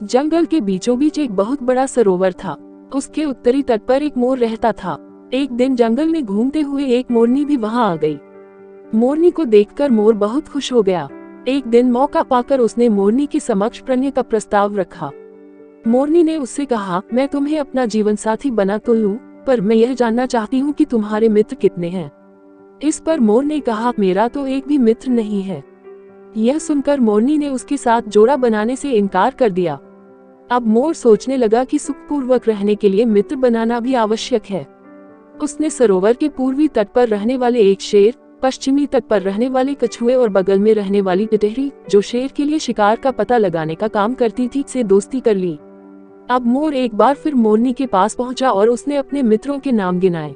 जंगल के बीचों बीच एक बहुत बड़ा सरोवर था। उसके उत्तरी तट पर एक मोर रहता था। एक दिन जंगल में घूमते हुए एक मोरनी भी वहां आ गई। मोरनी को देखकर मोर बहुत खुश हो गया। एक दिन मौका पाकर उसने मोरनी के समक्ष प्रणय का प्रस्ताव रखा। मोरनी ने उससे कहा, मैं तुम्हें अपना जीवन साथी बना तो लूं, पर मैं यह जानना चाहती हूँ कि तुम्हारे मित्र कितने हैं। इस पर मोर ने कहा, मेरा तो एक भी मित्र नहीं है। यह सुनकर मोरनी ने उसके साथ जोड़ा बनाने से इनकार कर दिया। अब मोर सोचने लगा कि सुखपूर्वक रहने के लिए मित्र बनाना भी आवश्यक है। उसने सरोवर के पूर्वी तट पर रहने वाले एक शेर, पश्चिमी तट पर रहने वाले कछुए और बगल में रहने वाली टिटहरी, जो शेर के लिए शिकार का पता लगाने का काम करती थी, से दोस्ती कर ली। अब मोर एक बार फिर मोरनी के पास पहुंचा और उसने अपने मित्रों के नाम गिनाए।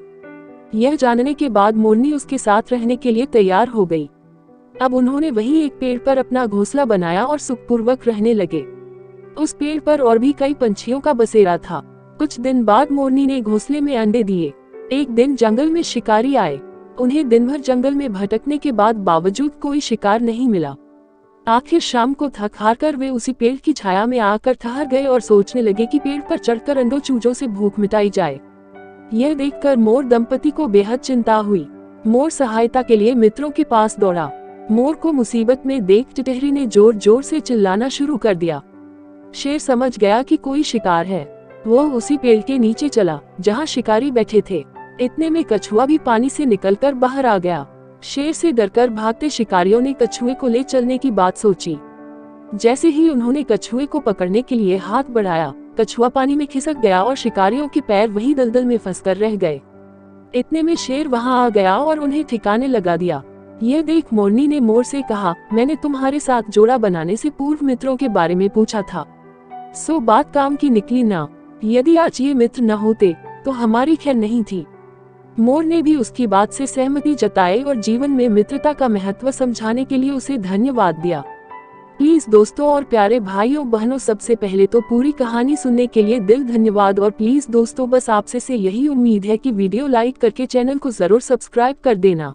यह जानने के बाद मोरनी उसके साथ रहने के लिए तैयार हो गई। अब उन्होंने वहीं एक पेड़ पर अपना घोंसला बनाया और सुखपूर्वक रहने लगे। उस पेड़ पर और भी कई पंछियों का बसेरा था। कुछ दिन बाद मोरनी ने घोंसले में अंडे दिए। एक दिन जंगल में शिकारी आए। उन्हें दिन भर जंगल में भटकने के बाद बावजूद कोई शिकार नहीं मिला। आखिर शाम को थक हार कर वे उसी पेड़ की छाया में आकर ठहर गए और सोचने लगे कि पेड़ पर चढ़कर अंडों चूजों से भूख मिटाई जाए। यह देखकर मोर दंपति को बेहद चिंता हुई। मोर सहायता के लिए मित्रों के पास दौड़ा। मोर को मुसीबत में देख टिटहरी ने जोर जोर से चिल्लाना शुरू कर दिया। शेर समझ गया कि कोई शिकार है। वो उसी पेड़ के नीचे चला जहां शिकारी बैठे थे। इतने में कछुआ भी पानी से निकलकर बाहर आ गया। शेर से डरकर भागते शिकारियों ने कछुए को ले चलने की बात सोची। जैसे ही उन्होंने कछुए को पकड़ने के लिए हाथ बढ़ाया, कछुआ पानी में खिसक गया और शिकारियों के पैर वहीं दलदल में फंसकर रह गए। इतने में शेर वहां आ गया और उन्हें ठिकाने लगा दिया। यह देख मोरनी ने मोर से कहा, मैंने तुम्हारे साथ जोड़ा बनाने से पूर्व मित्रों के बारे में पूछा था, सो बात काम की निकली ना। यदि आज ये मित्र न होते तो हमारी खैर नहीं थी। मोर ने भी उसकी बात से सहमति जताई और जीवन में मित्रता का महत्व समझाने के लिए उसे धन्यवाद दिया। प्लीज दोस्तों और प्यारे भाइयों बहनों, सबसे पहले तो पूरी कहानी सुनने के लिए दिल धन्यवाद। और प्लीज दोस्तों, बस आपसे से यही उम्मीद है कि वीडियो लाइक करके चैनल को जरूर सब्सक्राइब कर देना।